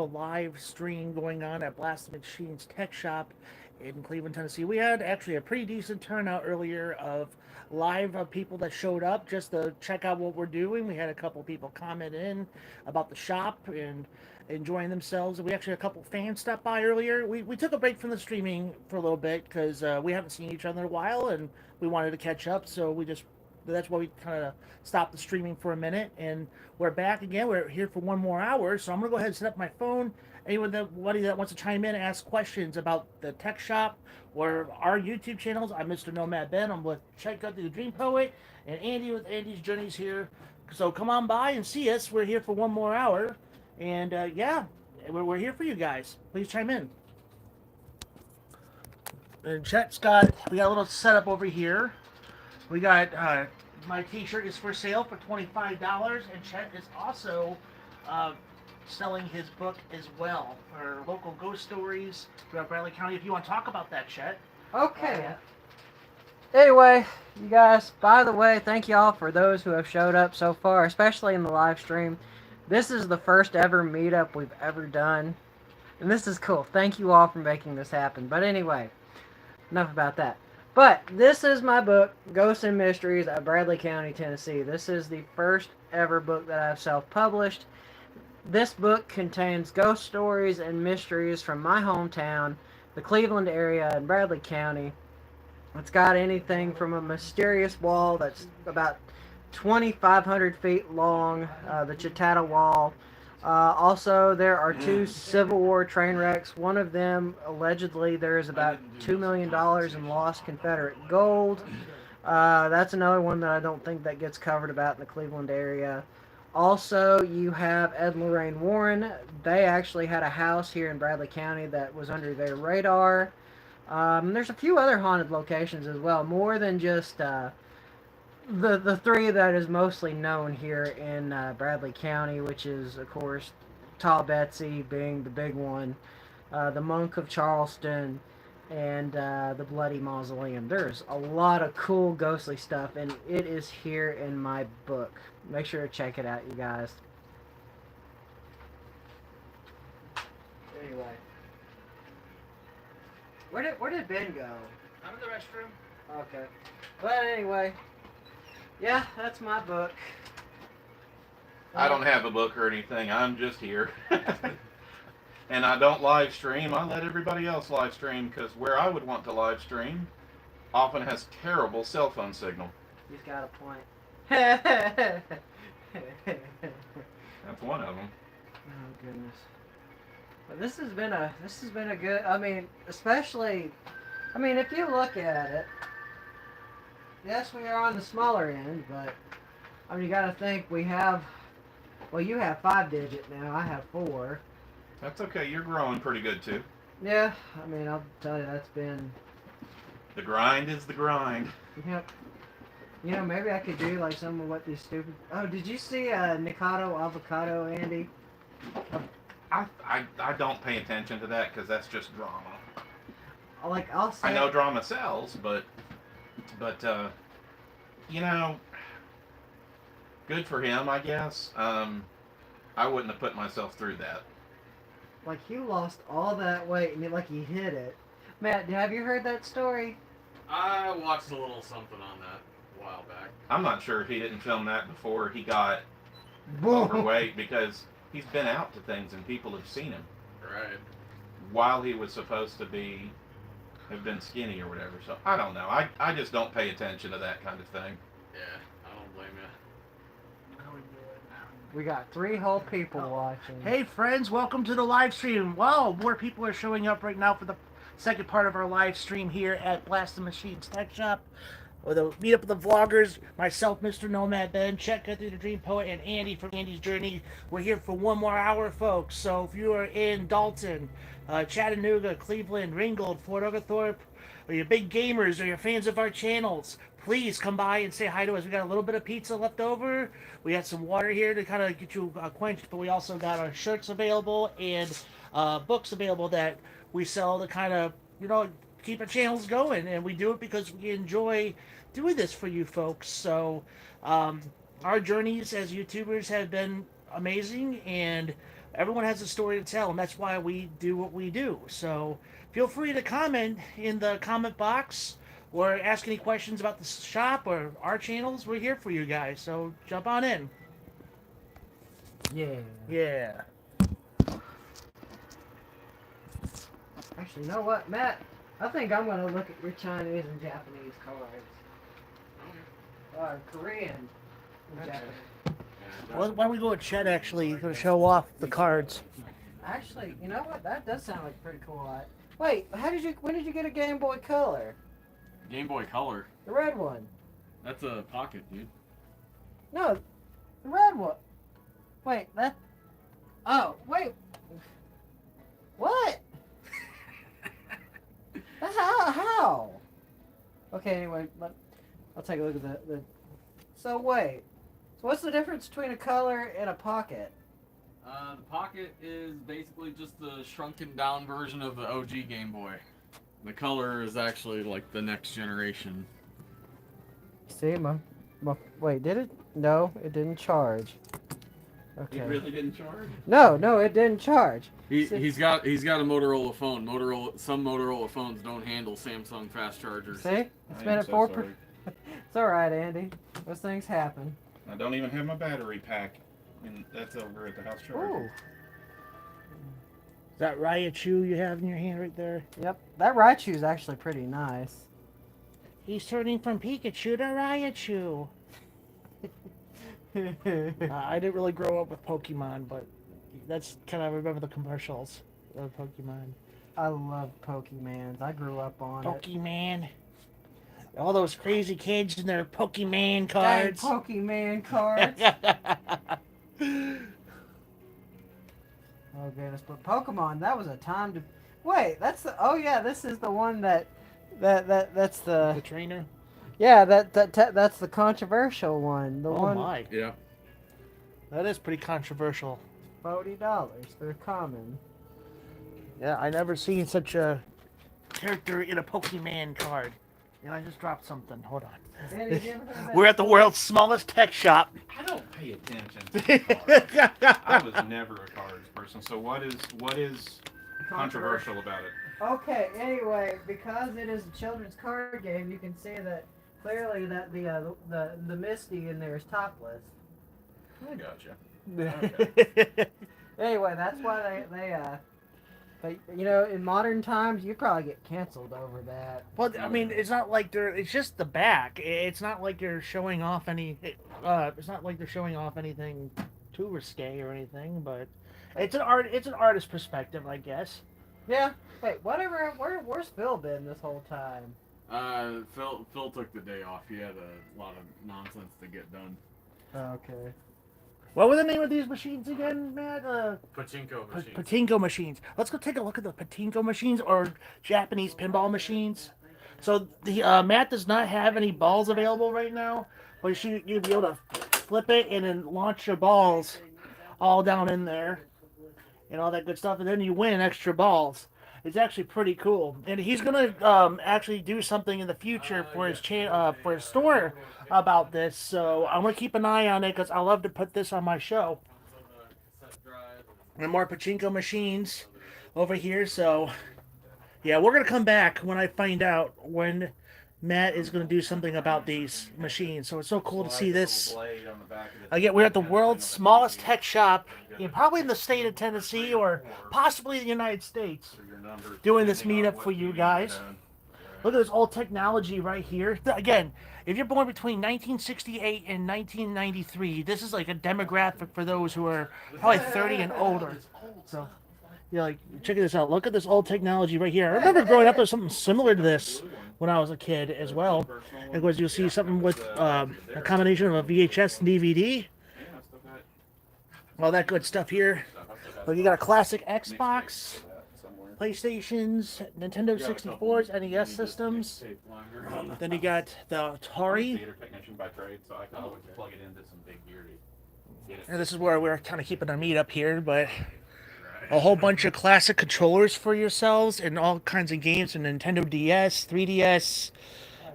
live stream going on at Blast Machines Tech Shop in Cleveland, Tennessee. We had actually a pretty decent turnout earlier of live people that showed up just to check out what we're doing. We had a couple people comment in about the shop and enjoying themselves. We actually had a couple fans stop by earlier. We took a break from the streaming for a little bit because we haven't seen each other in a while and we wanted to catch up. So that's why we kind of stopped the streaming for a minute, and we're back again. We're here for one more hour, so I'm gonna go ahead and set up my phone. Anybody that wants to chime in and ask questions about the tech shop or our YouTube channels, I'm Mr. Nomad Ben. I'm with Check Out the Dream Poet and Andy with Andy's Journeys here. So come on by and see us. We're here for one more hour, and yeah, we're here for you guys. Please chime in. And we got a little setup over here. We got my T-shirt is for sale for $25, and Chet is also uh, selling his book as well for local ghost stories throughout Bradley County. If you want to talk about that, Chet. Okay. Anyway, you guys, by the way, thank y'all for those who have showed up so far, especially in the live stream. This is the first ever meetup we've ever done, and this is cool. Thank you all for making this happen. But anyway, enough about that. But this is my book, Ghosts and Mysteries of Bradley County, Tennessee. This is the first ever book that I've self-published. This book contains ghost stories and mysteries from my hometown, the Cleveland area in Bradley County. It's got anything from a mysterious wall that's about 2,500 feet long, the Chattata Wall. Also, there are two Civil War train wrecks. One of them, allegedly, there is about $2 million in lost Confederate gold. That's another one that I don't think that gets covered about in the Cleveland area. Also, you have Ed and Lorraine Warren. They actually had a house here in Bradley County that was under their radar. There's a few other haunted locations as well, more than just the three that is mostly known here in Bradley County, which is, of course, Tall Betsy being the big one, the Monk of Charleston, and the Bloody Mausoleum. There's a lot of cool ghostly stuff, and it is here in my book. Make sure to check it out, you guys. Anyway. Where did Ben go? I'm in the restroom. Okay. But anyway, yeah, that's my book. I don't have a book or anything. I'm just here. And I don't live stream. I let everybody else live stream because where I would want to live stream often has terrible cell phone signal. He's got a point. That's one of them. Oh goodness. But this has been a good. I mean, especially. I mean, if you look at it, yes, we are on the smaller end, but I mean, you got to think we have. Well, you have 5-digit now. I have 4. That's okay. You're growing pretty good too. Yeah, I mean, I'll tell you that's been. The grind is the grind. Yep. You know, maybe I could do like some of what these stupid. Oh, did you see Nikado Avocado, Andy? I don't pay attention to that because that's just drama. Like I'll say. I know drama sells, but you know, good for him, I guess. I wouldn't have put myself through that. Like he lost all that weight and like he hit it. Matt, have you heard that story? I watched a little something on that a while back. I'm not sure if he didn't film that before he got Boom. overweight because he's been out to things and people have seen him Right. while he was supposed to have been skinny or whatever. So I don't know. I just don't pay attention to that kind of thing. Yeah, I don't blame you. We got 3 whole people watching. Hey friends, welcome to the live stream. Wow, more people are showing up right now for the second part of our live stream here at Blast the Machines Tech Shop. With a meetup of the vloggers, myself, Mr. Nomad Ben, Chet Guthrie the Dream Poet, and Andy from Andy's Journey. We're here for one more hour, folks. So if you are in Dalton, Chattanooga, Cleveland, Ringgold, Fort Oglethorpe, or you're big gamers or you're fans of our channels, please come by and say hi to us. We got a little bit of pizza left over. We got some water here to kind of get you quenched, but we also got our shirts available and books available that we sell to kind of, keep our channels going. And we do it because we enjoy doing this for you folks. So our journeys as YouTubers have been amazing, and everyone has a story to tell, and that's why we do what we do. So feel free to comment in the comment box or ask any questions about the shop or our channels. We're here for you guys, so jump on in. Yeah. Yeah. Actually, you know what, Matt? I think I'm gonna look at your Chinese and Japanese cards. Or Korean and Okay. Japanese. Well, why don't we go with Chet actually to show off the cards? Actually, you know what? That does sound like a pretty cool art. Wait, when did you get a Game Boy Color? Game Boy Color. The red one. That's a pocket, dude. No, the red one. Wait, that. Oh, wait. What? How? Okay, anyway, I'll take a look at the. So wait. So what's the difference between a color and a pocket? The pocket is basically just the shrunken down version of the OG Game Boy. The color is actually like the next generation. See, wait, did it? No, it didn't charge. Okay. It really didn't charge. No, it didn't charge. He's got a Motorola phone. Some Motorola phones don't handle Samsung fast chargers. See, it's been at 4%. It's all right, Andy. Those things happen. I don't even have my battery pack, and that's over at the house charger. Ooh. Is that Raichu you have in your hand right there? Yep, that Raichu is actually pretty nice. He's turning from Pikachu to Raichu. I didn't really grow up with Pokemon, but that's kind of, I remember the commercials of Pokemon. I love Pokemans. I grew up on it. Pokemon. All those crazy kids and their Pokemon Dang cards. Pokemon cards. Oh goodness, but Pokemon, that was a time to. Wait, that's the. Oh yeah, this is the one that's the. The trainer. Yeah, that's the controversial one. The Oh one. my. Yeah. That is pretty controversial. $40. They're common. Yeah, I never seen such a character in a Pokemon card. And I just dropped something. Hold on. Andy, have you ever heard of that? We're at the world's smallest tech shop. I don't pay attention to cards. I was never a cards person. So what is controversial about it? Okay, anyway, because it is a children's card game, you can see that clearly that the Misty in there is topless. I gotcha. Anyway, that's why but you know, in modern times, you'd probably get canceled over that. Well, I mean, it's not like they're. It's just the back. It's not like they're showing off any. It's not like they're showing off anything too risque or anything. But it's an artist perspective, I guess. Yeah. Wait, whatever. Where's Phil been this whole time? Phil took the day off. He had a lot of nonsense to get done. Okay. What were the name of these machines again, Matt? Pachinko machine. Pachinko machines. Let's go take a look at the Pachinko machines or Japanese pinball machines. So the Matt does not have any balls available right now, but you'd be able to flip it and then launch your balls all down in there and all that good stuff, and then you win extra balls. It's actually pretty cool, and he's gonna actually do something in the future for his for his store about this. So I'm gonna keep an eye on it because I love to put this on my show. And more pachinko machines over here. So yeah, we're gonna come back when I find out when Matt is gonna do something about these machines. So it's so cool to see this. Again, we're at the world's smallest tech shop, probably in the state of Tennessee or possibly the United States, doing this meetup for you guys. Look at this old technology right here. Again, if you're born between 1968 and 1993, this is like a demographic for those who are probably 30 and older. So, yeah, like, check this out. Look at this old technology right here. I remember growing up, there was something similar to this when I was a kid as well. And of course, you'll see something with a combination of a VHS and DVD. All that good stuff here. Look, you got a classic Xbox, PlayStations, Nintendo 64s, NES systems. Then you got the Atari. And this is where we're kind of keeping our meat up here, but a whole bunch of classic controllers for yourselves and all kinds of games, and Nintendo DS, 3DS,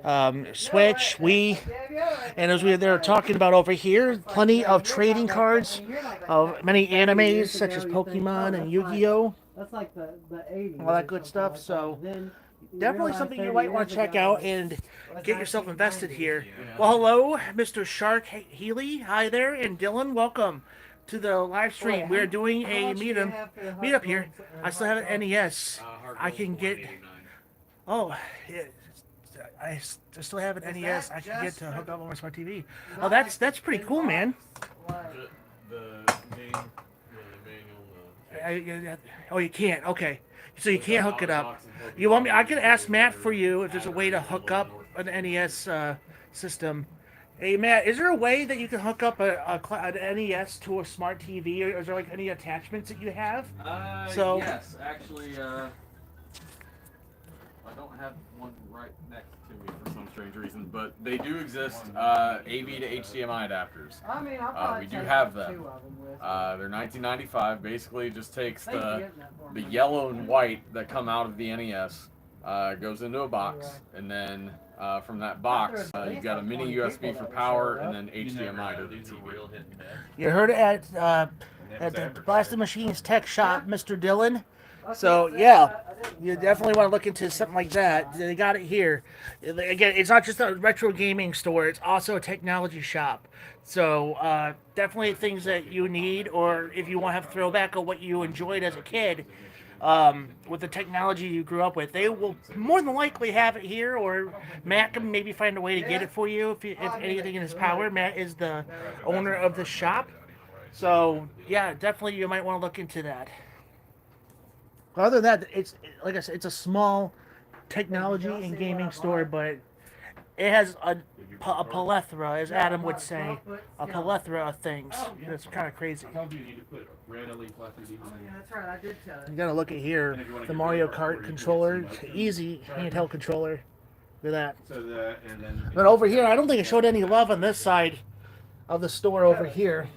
Switch, Wii, and as they're talking about over here, plenty of trading cards of many animes such as Pokemon and Yu-Gi-Oh! That's like the 80s. All that good stuff. So definitely something you might want to check out and get yourself invested here. Yeah. Well, hello, Mr. Shark Healy. Hi there, and Dylan. Welcome to the live stream. We're doing a meetup here. I still have an NES. I can get. Oh, yeah, I still have an NES. I can get to hook up on my smart TV. Oh, that's pretty cool, man. The manual. Oh, you can't. Okay, so you can't hook it up. You want me? I could ask Matt for you if there's a way to hook up an NES system. Hey Matt, is there a way that you can hook up an NES to a smart TV, or is there like any attachments that you have? So Yes, actually, I don't have one right next to me for some strange reason, but they do exist. AV to HDMI adapters. I mean, I'll probably We do take have two them. of them with me. They're $19.95. Basically, just takes Thank you for the getting that for me. yellow and white that come out of the NES, goes into a box, and then from that box, you've got a mini USB for power, and then HDMI to the TV. you heard it at the Blasted Machines Tech Shop, Mr. Dylan. So yeah, you definitely want to look into something like that. They got it here. Again, it's not just a retro gaming store; it's also a technology shop. So definitely things that you need, or if you want to have throwback of what you enjoyed as a kid, with the technology you grew up with, they will more than likely have it here. Or Matt can maybe find a way to get it for you if anything in his power. Matt is the owner of the shop, so yeah, definitely you might want to look into that. Other than that, it's like I said, it's a small technology and gaming store, but it has a plethora, as Adam would say, a plethora of things. It's kind of crazy. I told you need to put red LED flashes Yeah, that's right. I did tell You you. gotta look at here, the Mario Kart controller, easy handheld controller. Look at that. So that, and then. But over here, I don't think it showed any love on this side of the store over here.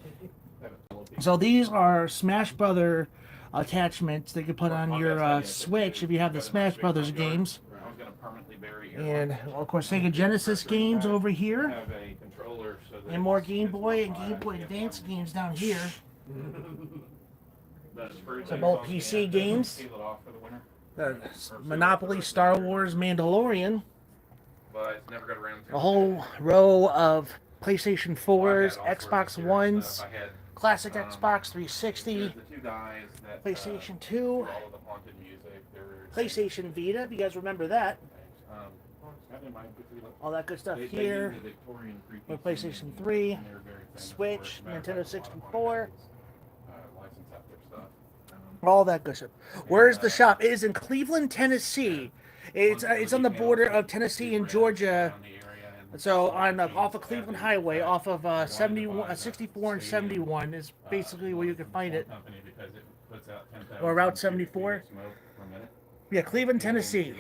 So these are Smash Brother attachments that you put on your Switch if you have the Smash Brothers games. I was gonna permanently bury And of course, Sega Genesis games over here. have a controller so that And more Game Boy and Game Boy Advance games down here. Some old PC games. Seal it off for the winter, Monopoly, Star Wars, Mandalorian. but it's never got around to. A whole row of PlayStation Well, I 4s, had all sorts of Xbox serious Ones, stuff. I had, classic Xbox 360, there's the two guys that PlayStation do 2, all of the haunted music. They're PlayStation Vita, if you guys remember that. Never mind, good to look. All that good stuff They here. use the Victorian creepy With scene, PlayStation and 3, they're very famous Switch, for it. Matter Nintendo of fact, a lot of 64. license out their stuff. All that good stuff. Where's the shop? It is in Cleveland, Tennessee. It's on the border of Tennessee and Georgia. So on off of Cleveland Highway, off of 64 and 71 is basically where you can find it. Or Route 74. Yeah, Cleveland, Tennessee.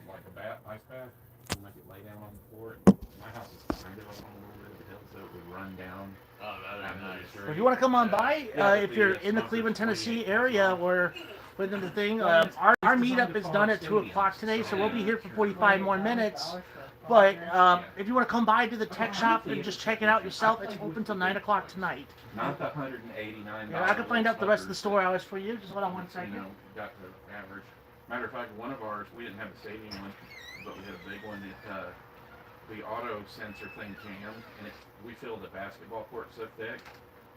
Like a bath, ice bath, and make it lay down on the floor. My house is kind of up on a little bit of a hill, so it would run down. Oh, that'd be nice. If you want to come on by, if you're in the Cleveland, Tennessee area or within the thing, our meetup is done at 2 o'clock today, so we'll be here for 45 more minutes. But if you want to come by to the tech shop and just check it out yourself, it's open till 9 o'clock tonight. Not the $189. Yeah, I can find out the rest of the store hours for you. Just hold on one You second. know, got the average. Matter of fact, one of ours, we didn't have a stadium one, but we had a big one. The auto sensor thing jammed, and we filled the basketball court so thick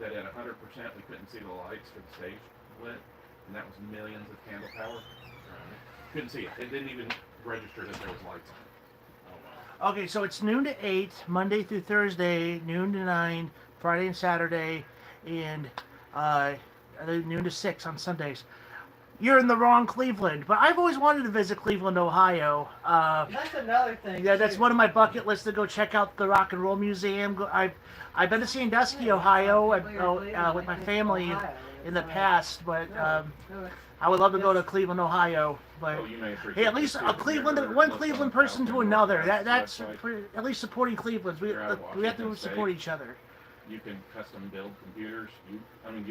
that at 100% we couldn't see the lights for the stage lit, and that was millions of candle power. Couldn't see it. It didn't even register that there was lights on. Okay, so it's noon to 8, Monday through Thursday, noon to 9, Friday and Saturday, and noon to 6 on Sundays. You're in the wrong Cleveland, but I've always wanted to visit Cleveland, Ohio. That's another thing. Yeah, that's too. one of my bucket lists to go check out the Rock and Roll Museum. I've been to Sandusky, Ohio, with my family in the past, but I would love to go to Cleveland, Ohio. But Oh, you may appreciate hey, at least this, a too. Cleveland, Remember, one let's Cleveland talk person to about another. this That's website. at least supporting Cleveland. We You're out of have to Washington support State. each other. You can custom build computers. You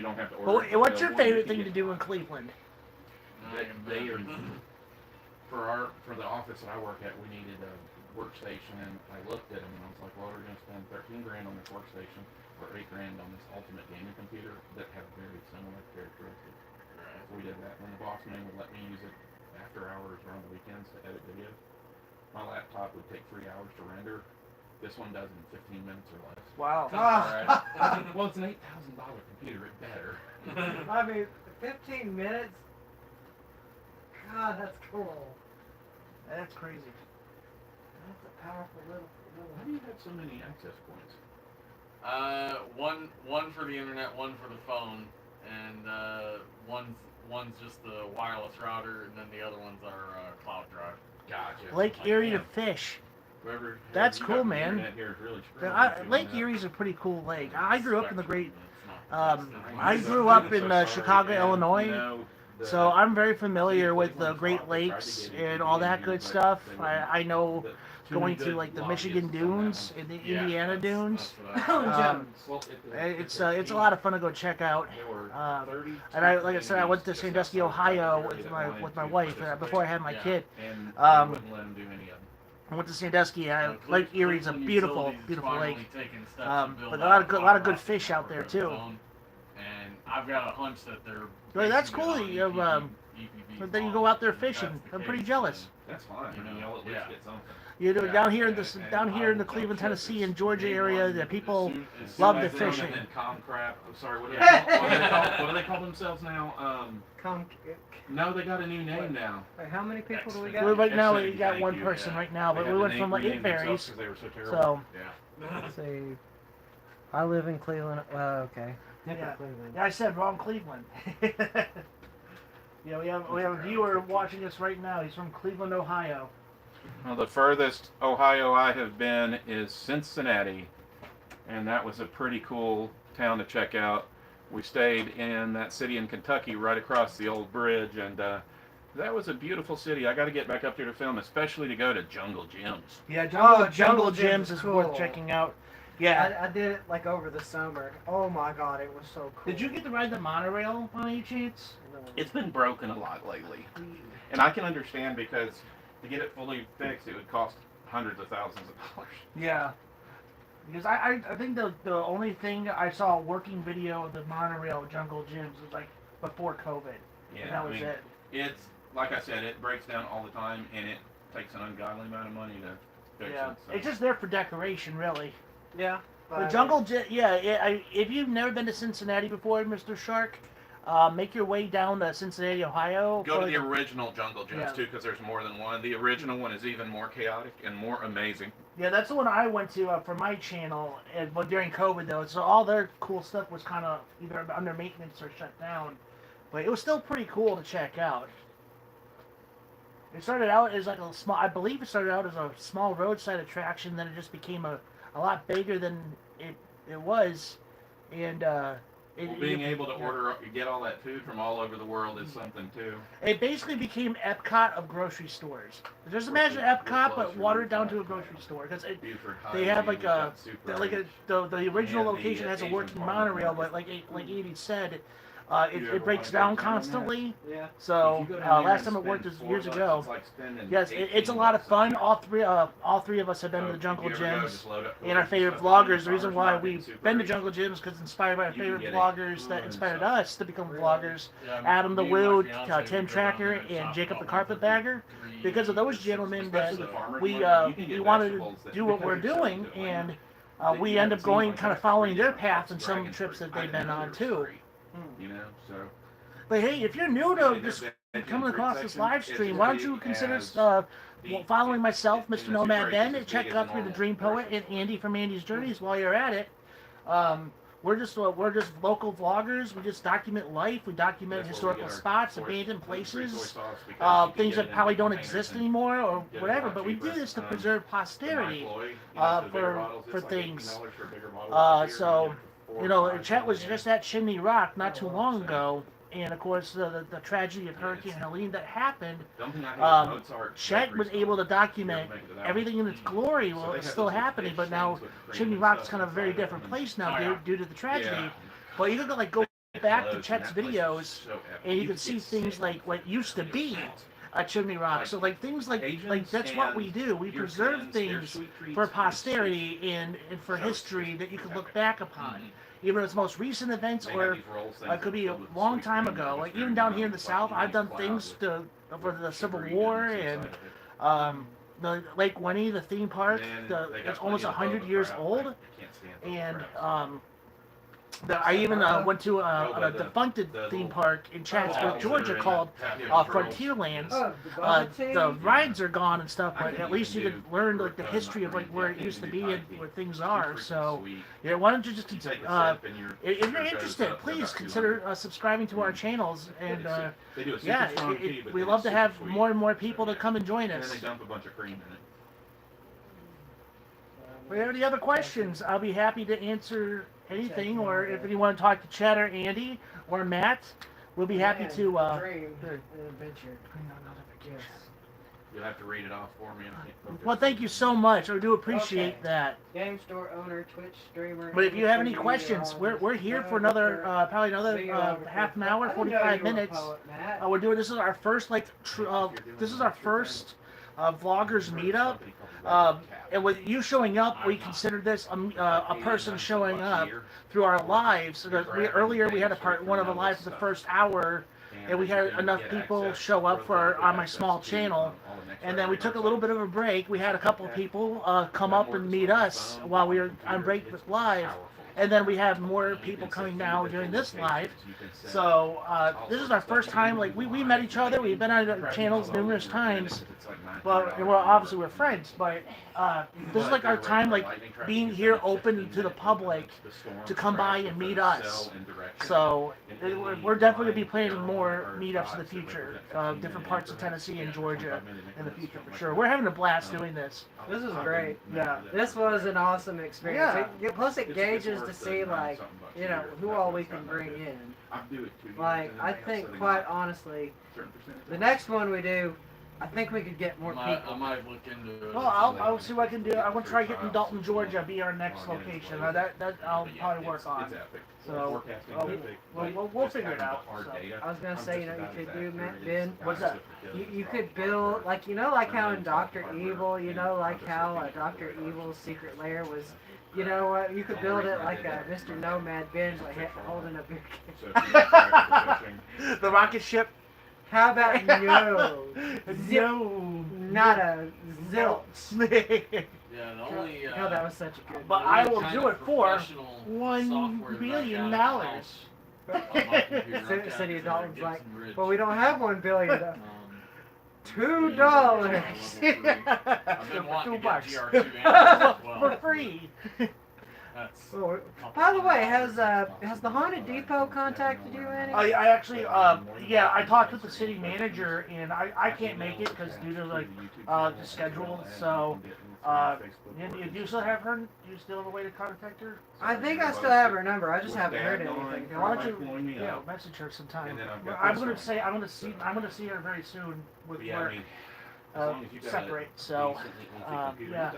don't have to order. But it. what's your One you favorite can thing get- to do in Cleveland? They are for the office that I work at. We needed workstation, and I looked at them and I was like, well, we're gonna spend 13 grand on this workstation or 8 grand on this ultimate gaming computer that have very similar characteristics. Right. So we did that. When the boss man would let me use it after hours or on the weekends to edit videos, my laptop would take 3 hours to render. This one does in 15 minutes or less. Wow. Alright. Well, it's an $8,000 computer. It better. I mean, 15 minutes? God, that's cool. That's crazy. That's a powerful little. Why do you have so many access points? One for the internet, one for the phone, and one's just the wireless router, and then the other ones are cloud drive. Gotcha. Lake Like, Erie to damn, fish. whoever That's you cool, got the man. internet here is really screwing you Lake on that. Erie's a pretty cool lake. I grew up in the great. It's not- it's not- I I'm grew up in so sorry, Chicago, and, Illinois, you know, so I'm very familiar with the Great Lakes and all that good stuff. I know going to like the Michigan dunes and the Yeah, Indiana that's dunes. what It's a lot of fun to go check out. And I, like I said, I went to Sandusky, Ohio with my wife before I had my Yeah. kid. And Um, wouldn't let him do any of them. I went to Sandusky. Cle- Lake Erie's a Cleveland beautiful, Utilities is beautiful finally lake. taking steps to build But a out lot of good fiber fish out there optic for too. the phone, and I've got a hunch that they're. Well, that's basing it cool on that you have, EPB But then you phones, go out there and if that's fishing. the I'm pretty case, jealous. That's fine. You I mean, know, y'all at least yeah. get something. You know, Yeah, down here in and- the and down here in the I will Cleveland, tell you Tennessee, this, and Georgia day area, one, that people as soon love as the they fishing. And com crap. I'm sorry. What do they call themselves now? No, they got a new name now. Wait, how many people do we Well, got? right now Xfinity, we got thank one you, person yeah. right now, They but had we to went from like rename 8 themselves berries. 'cause they were so terrible. So Yeah. Let's see. I live in Cleveland. Well, okay. Different Yeah. Cleveland. Yeah, I said wrong, Cleveland. Yeah, we have a viewer watching us right now. He's from Cleveland, Ohio. Well, the furthest Ohio I have been is Cincinnati, and that was a pretty cool town to check out. We stayed in that city in Kentucky right across the old bridge, and that was a beautiful city. I got to get back up there to film, especially to go to Jungle Gyms. Yeah, Jungle Jungle Gyms Gyms is is cool. worth checking out. Yeah. I did it like over the summer. Oh my god, it was so cool. Did you get to ride the monorail by any chance? No. It's been broken a lot lately, and I can understand because to get it fully fixed, it would cost hundreds of thousands of dollars. Yeah. Because I think the only thing I saw a working video of the monorail at Jungle Gyms was like before COVID. And that was it. It's like I said, it breaks down all the time, and it takes an ungodly amount of money to fix Yeah. it. So. It's just there for decoration, really. Yeah. The Jungle Gym, if you've never been to Cincinnati before, Mr. Shark, make your way down to Cincinnati, Ohio. Go to for the original Jungle Gyms Yeah. too, because there's more than one. The original one is even more chaotic and more amazing. Yeah, that's the one I went to for my channel, but during COVID though, so all their cool stuff was kind of either under maintenance or shut down, but it was still pretty cool to check out. It started out as like a small, I believe it started out as a small roadside attraction, then it just became a lot bigger than it was, and Being able to get all that food from all over the world is something too. it basically became Epcot of grocery stores. Just imagine Epcot, but watered down to a grocery store, because Buford they Highway, have like you've got Super H. the original And the location has a Asian working part of monorail, the but like Edie said, You ever it breaks wanna down go down there? constantly. Yeah. So If you go down there last and time it worked spend was years $4, ago. it's like spending Yes, it's a 18 lot of bucks. fun. All three of us have been to So the if Jungle you ever go, Gyms. just load up And our with favorite stuff vloggers. in The reason farmers why market, we've Super been to H. Jungle Gyms because inspired by our You can favorite get vloggers it that and inspired stuff. us to become Really? vloggers. Yeah, Adam the me and my Wood, fiance, Tim we go down Tracker, there and shop Jacob the about Carpetbagger. three Because of those years. gentlemen Especially that the farmers we market, you can we get wanted to vegetables that- do what because we're they're so doing, good. and That we you end have up seen, going like, kind of that following free their stuff, path that's in some dragon trips fruit. that I they've didn't been know on it was too. free, You know, so. But hey, if you're new to They just did that coming in across fruit this section. live It's stream, as why don't big you consider as the- following myself, in Mr. the Nomad Super H Ben, is and as check big as out the through the normal Dream Poet version. and Andy from Andy's Journeys while you're at it. We're just local vloggers. We just document life. We document That's where we historical get our spots, soy- abandoned free soy places, sauce because you can things get it that in probably big don't containers exist and anymore or get it a whatever. lot But we cheaper. do this to The preserve posterity. Micloy, you know, the bigger for bottles, it's like things. $18 for a bigger bottle of beer, So, you get it for 4 You know, or 5 Chet was dollars. just at Chimney Rock not too long So- ago, and of course the tragedy of Yeah, Hurricane it's- Helene that happened. The only thing I hate is Mozart Chet bakery was stuff. able to You document ever make it to that everything in its glory. one? So Well, they it's have still those little happening, fish but now things with cream Chimney and Rock's stuff kind of a very inside different them. place now Oh, yeah. due to the tragedy. Yeah. But you could like go back to Closed, Chet's and that place videos, was so epic. and you could could see get things sick. like what used to be. Chimney Rock. Like, So like things like Asians that's what we and do. We preserve Europeans, their things sweet treats for and posterity and for So history sweet. that you can look Okay. back upon. Mhm. Even if it's most recent events They have or these rolls, things it could be a filled with long sweet time cream ago. that Like is very even down here in mild, the like South, you I've eat done cloud things with for the Civil sugary War goodness and inside of it. the Lake Winnie, the theme park. And then they got It's almost plenty of 100 boba years crab. old. I can't stand boba And crab. I even went to a the defunct the theme little park in Chatsworth, balls Georgia, that are in called that tapioca rolls. Frontierlands. Oh, the bubble tea? The rides are gone and stuff, I but can at least you even could do learn like the not history of like green where tea. it I used to can be do and Thai tea. where things Too are. freaking So sweet. yeah, why don't you just You take a sip and your if sugar you're goes interested, up to please about consider 200. subscribing to our channels and They do a super yeah, strong tea, but we then love it's to super have sweet. more and more people So, to come and join And then they us. dump a bunch of cream in it. If you have any other questions, I'll be happy to answer anything. Or if you want to talk to Chad or Andy or Matt, we'll be happy Man, to. dream Good. and adventure. Yes. You'll have to read it off for me. I can't focus. Well, thank you so much. I do appreciate Okay. that. Game store owner, Twitch streamer. But if you have any social questions, media we're here artist, for another videographer, probably another videographer. half an hour, I didn't know 45 you were a minutes. poet, Matt. We're doing this is our first this is our first vloggers meetup. And with you showing up, we consider this a person showing up through our lives. So that earlier we had a part one of a live for the first hour, and we had enough people show up for on my small channel. And then we took a little bit of a break. We had a couple of people come up and meet us while we were on break with live. And then we have more people coming now during this live. So this is our first time. Like we met each other. We've been on our channels numerous times. But well, obviously we're friends. But this is like our time, like being here open to the public to come by and meet us. So we're definitely gonna be planning more meetups in the future, different parts of Tennessee and Georgia in the future for sure. We're having a blast doing this. This is great. Yeah. This was an awesome experience. Yeah. Plus, it gauges to see, like, you know, who all we can bring in. Like, I think, quite honestly, the next one we do, I think we could get more I people. might look into it. Well, I'll see what I can do. I'm gonna try getting Dalton, Georgia, be our next location. That I'll probably work on. So we'll figure it out. So. I was gonna say, you know, you could do, Ben. What's that? You could build, like, you know, like how in Dr. Evil, you know, like how Dr. Evil's secret lair was, you know what, you could build it like a Mr. Nomad Ben's, like holding a big The rocket ship. How about no? No. Not a zilch. Yeah, the only. Oh, that was such a good But movie. I will kind do of it for professional $1 software that I billion. got at the house on my computer. I've got City of Dalton's Gibson like, Ridge. well, we don't have $1 billion. Um, $2. I've been wanting to get $2. GR2 as well. For free. That's Oh, by the way, has the Haunted Depot contacted you any? I actually, yeah, I talked with the city manager, and I can't make it because due to like the schedule. So, do you still have her? Do you still have a way to contact her? I think I still have her number. I just haven't heard anything. Why don't you, message her sometime? I'm gonna see her very soon with work. Separate. So, yeah.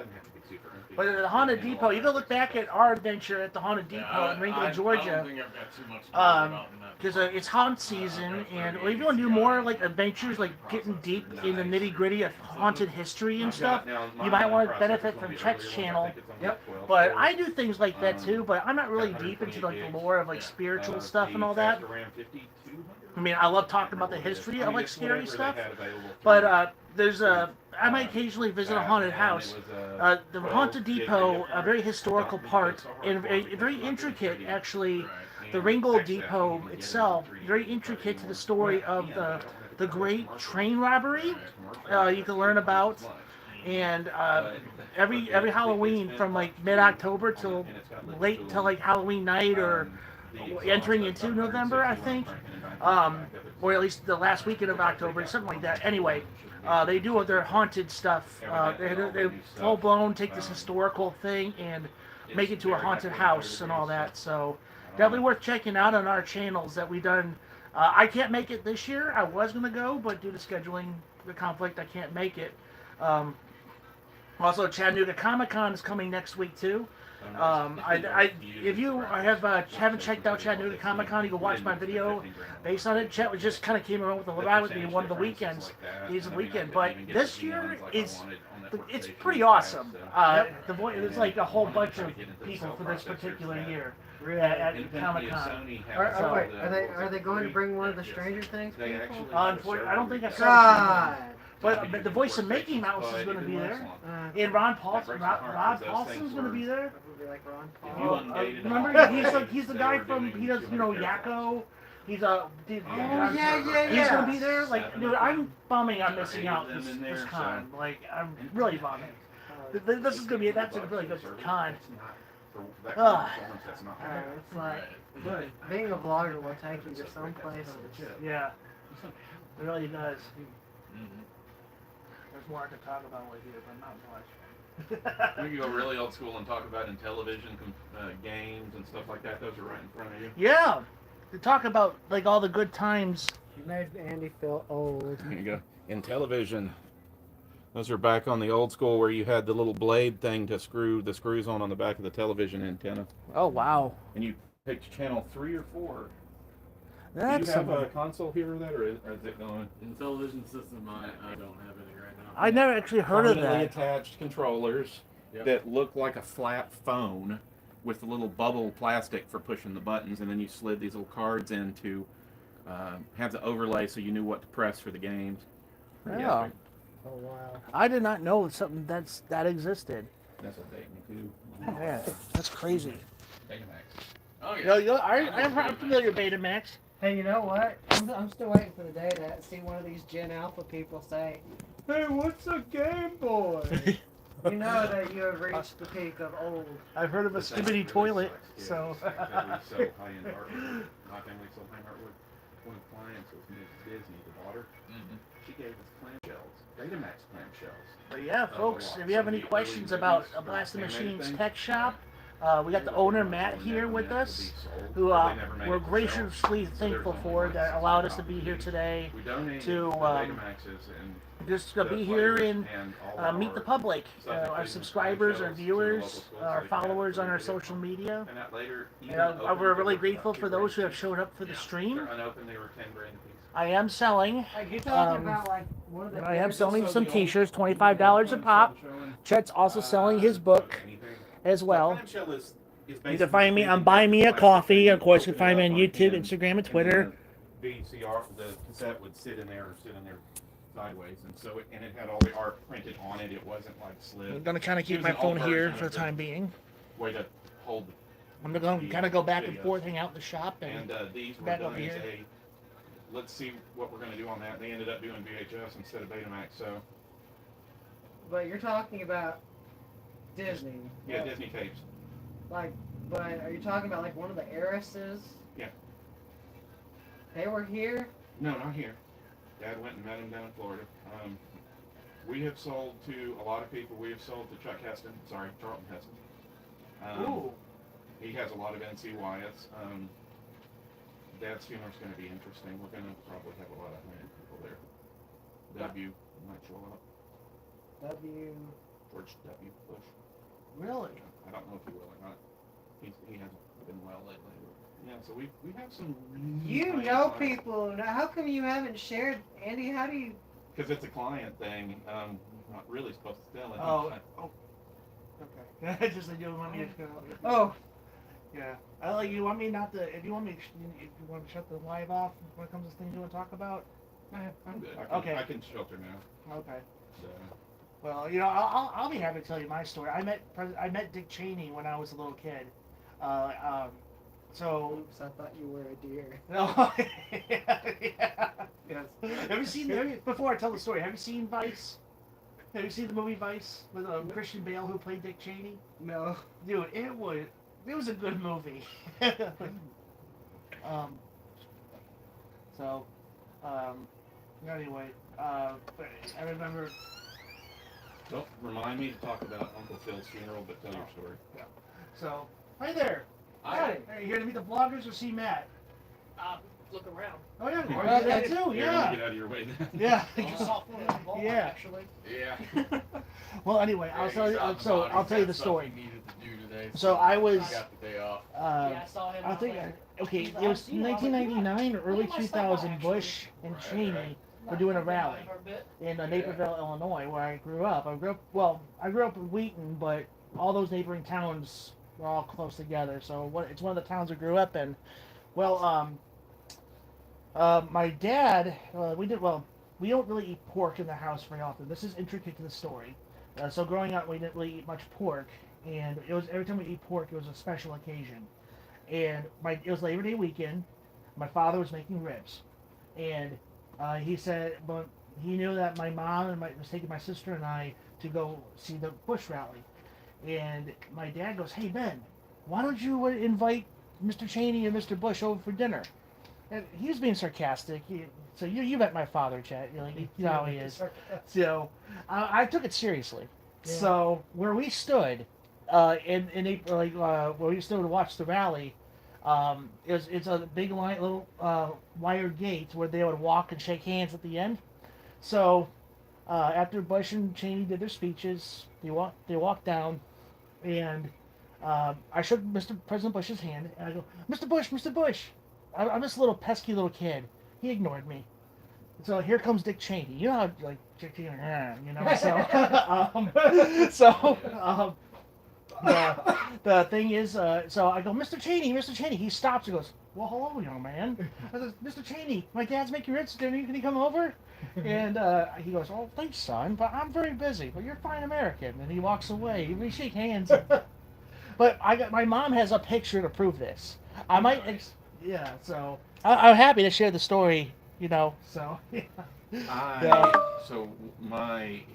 But at the Haunted Depot, you can look back at our adventure at the Haunted Depot in Ringgold, I Georgia. don't think I've got too much to worry about in that. Because it's haunt season, and if you want to do more like adventures, like getting deep in the nitty gritty of haunted history and stuff, you might want to benefit from Chet's channel. Yep. But I do things like that too, but I'm not really deep into like the lore of like spiritual stuff and all that. I mean, I love talking about the history of like scary stuff, but I might occasionally visit a haunted house. The Haunted Depot, a very historical part, and very intricate actually. The Ringgold Depot itself, very intricate to the story of the Great Train Robbery. You can learn about, and every Halloween from like mid-October till late till like Halloween night or entering into November, I think, or at least the last weekend of October, something like that. Anyway, they do their haunted stuff. They full blown take this historical thing and make it to a haunted house and all that. So. Definitely worth checking out on our channels that we've done. I can't make it this year. I was going to go, but due to scheduling, the conflict, I can't make it. Also, Chattanooga Comic Con is coming next week, too. If you haven't checked out Chattanooga Comic Con, you can watch my video based on it. Chet just kind of came around with a ride with me one of the weekends. He's a weekend, but this year it's pretty awesome. There's like a whole bunch of people for this particular year at Comic Con. Are they going to bring one of the Stranger Things people? I don't think I saw. God. But the voice of Mickey Mouse is going to be there, and Ron Paulson's going to be there. Like Ron Paul. Remember, he's the guy from he does Yakko. He's he's going to be there. Like, dude, I'm bumming I'm missing out this con. Like, I'm really bumming. This is going to be that's a really good con. It's like being a vlogger will take you to some places. Yeah, it really does. There's more I could talk about with you, but not much. We can go really old school and talk about in television games and stuff like that. Those are right in front of you. Yeah, to talk about like all the good times. You made Andy feel old. There you go. In television, those are back on the old school where you had the little blade thing to screw the screws on the back of the television antenna. Oh wow. And you picked channel 3 or 4. That's Do you have a console here or that, or is it going? In the television system, I don't have any right now. I never actually heard of Permanently that. attached controllers that look like a flat phone with a little bubble plastic for pushing the buttons, and then you slid these little cards in to have the overlay so you knew what to press for the games. Yeah. Oh wow. I did not know something that existed. That's what they do. Man, that's crazy. Betamax. Oh yeah. I'm familiar with Betamax. Hey, you know what? I'm still waiting for the day to see one of these Gen Alpha people say, "Hey, what's a Game Boy?" You know that you have reached the peak of old. I've heard of a Skibidi toilet, so. We sell high-end artwork. My family sold high-end artwork. One of the clients was Ms. Disney, the daughter. She gave us clamshells, Betamax clamshells. But yeah, folks, if you have any questions about a Blast the Machines tech shop, we got the owner Matt here with us, who we're graciously thankful for that allowed us to be here today to just be here and meet the public, our subscribers, our viewers, our followers on our social media. We're really grateful for those who have showed up for the stream. I am selling. You're talking about like one of the. I am selling some T-shirts, $25 a pop. Chet's also selling his book as well. You can find me on Buy Me a Coffee. Of course, you can find me on YouTube, Instagram, and Twitter. VCR, the cassette would sit in there sideways, and so it had all the art printed on it. It wasn't like slid. I'm gonna kind of keep my phone here for the time being. Way to hold. I'm gonna kind of go back and forth, hang out in the shop, And these were back done up as here. let's see what we're gonna do on that. They ended up doing VHS instead of Betamax, so But you're talking about Disney. yeah, Disney tapes. Like, but are you talking about like one of the heiresses? Yeah. They were here. No, not here. Dad went and met him down in Florida. We have sold to a lot of people. We have sold to Charlton Heston. Ooh. He has a lot of NCYs. Dad's funeral's going to be interesting. We're going to probably have a lot of high-end people there. W might show up. George W. Bush. Really? I don't know if he will or not. He hasn't been well lately. Yeah, so we have some. You know people. Now, how come you haven't shared, Andy? How do you? Because it's a client thing. I'm not really supposed to tell it. Okay. Just like you want me to. Oh. Yeah. You want me not to? If you want me, if you want to shut the live off when it comes to things you want to talk about. I'm good. I can shelter now. Okay. So. Well, I'll be happy to tell you my story. I met Dick Cheney when I was a little kid. So. Oops, I thought you were a deer. No. Yeah. Yes. Have you seen? Before I tell the story, have you seen Vice? Have you seen the movie Vice with Christian Bale who played Dick Cheney? No. Dude, it was a good movie. Anyway, I remember. Don't remind me to talk about Uncle Phil's funeral, but tell your story. Yeah. So, hi there. Hi. Are you here to meet the vloggers or see Matt? look around. Oh yeah, Or that you- too. Here, Yeah. let me get out of your way then. Yeah. Softball and ball, Yeah. actually. Yeah. Well, anyway, I'll tell you. So I'll tell you the story. Today, So I was. he got the day off. Yeah, I saw him. I was think. like, Okay, he's it like, was "I've seen him." I was like, 1999 or early Look at my stepmom, 2000. actually. Bush and Right, Cheney right. were doing a Not rally for a bit. in Naperville, Illinois, where I grew up. I grew up in Wheaton, but all those neighboring towns were all close together. So it's one of the towns I grew up in. Well, my dad, we don't really eat pork in the house very often. This is intricate to the story. So growing up, we didn't really eat much pork, and it was every time we eat pork, it was a special occasion. And it was Labor Day weekend. My father was making ribs, and he said, but he knew that my mom was taking my sister and I to go see the Bush rally, and my dad goes, "Hey Ben, why don't you invite Mr. Cheney and Mr. Bush over for dinner?" And he was being sarcastic. So you met my father, Chet. You know how he is. So I took it seriously. Yeah. So where we stood, in April, where we stood to watch the rally, it's a big little wire gate where they would walk and shake hands at the end. So after Bush and Cheney did their speeches, they walked down, and I shook President Bush's hand, and I go, Mr. Bush. I'm this little pesky little kid. He ignored me. So here comes Dick Cheney. You know how like Dick Cheney, you know. So the thing is, so I go, Mr. Cheney. He stops and goes, well, hello, young man. I said, Mr. Cheney, my dad's making ribs dinner. Can you come over? And he goes, oh, thanks, son, but I'm very busy. But you're a fine American. And he walks away. We shake hands. But my mom has a picture to prove this. I might, yeah. So I'm happy to share the story. So yeah.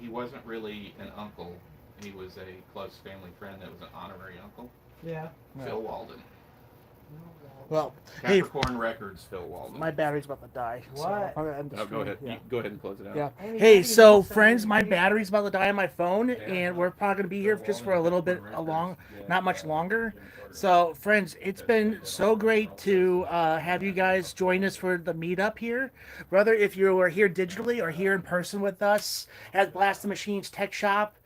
He wasn't really an uncle. He was a close family friend that was an honorary uncle. Yeah. Phil Walden. Well, hey, Capricorn Records, Phil Walden. my battery's about to die. So What? I'm gonna end the Oh, go stream. ahead. Yeah. You go ahead and close it out. Yeah. Amy, Hey, how do you so know friends, someone my who- battery's about to die on my phone, and we're probably gonna be here just for a little bit not much longer. So, friends, it's been so great to have you guys join us for the meetup here. Whether if you are here digitally or here in person with us at Blast the Machines Tech Shop,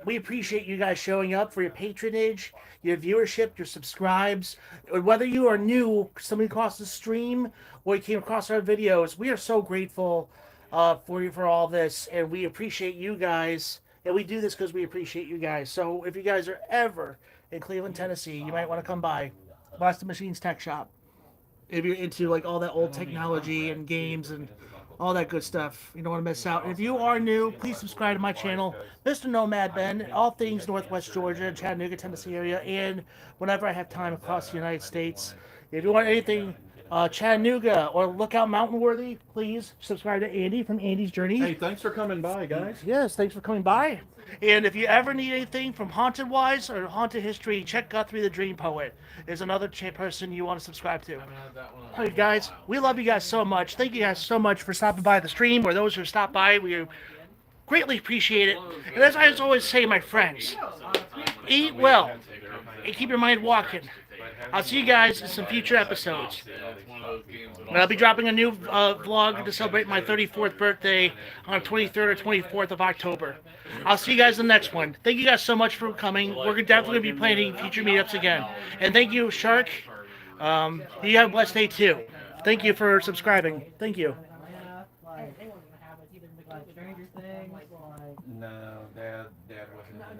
we appreciate you guys showing up for your patronage, your viewership, your subscribes. Whether you are new, somebody across the stream, or you came across our videos, we are so grateful for you for all this, and we appreciate you guys. And we do this because we appreciate you guys. So if you guys are ever in Cleveland, Tennessee, you might want to come by Blast the Machines Tech Shop. If you're into like all that old technology and games and all that good stuff, you don't want to miss out. And if you are new, please subscribe to my channel, Mr. Nomad Ben, all things Northwest Georgia, Chattanooga, Tennessee area, and whenever I have time across the United States. If you want anything Chattanooga or Lookout Mountain worthy, please subscribe to Andy from Andy's Journey. Hey, thanks for coming by, guys. Yes, thanks for coming by. And if you ever need anything from Haunted Wise or Haunted History, check Guthrie the Dream Poet. Is another person you want to subscribe to. All right, guys, we love you guys so much. Thank you guys so much for stopping by the stream, or those who stopped by. We greatly appreciate it. And as I always say, my friends, eat well and keep your mind walking. I'll see you guys in some future episodes. And I'll be dropping a new vlog to celebrate my 34th birthday on 23rd or 24th of October. I'll see you guys in the next one. Thank you guys so much for coming. We're definitely going to be planning future meetups again. And thank you, Shark. You have a blessed day too. Thank you for subscribing. Thank you. Like Stranger Things, like No, Dad.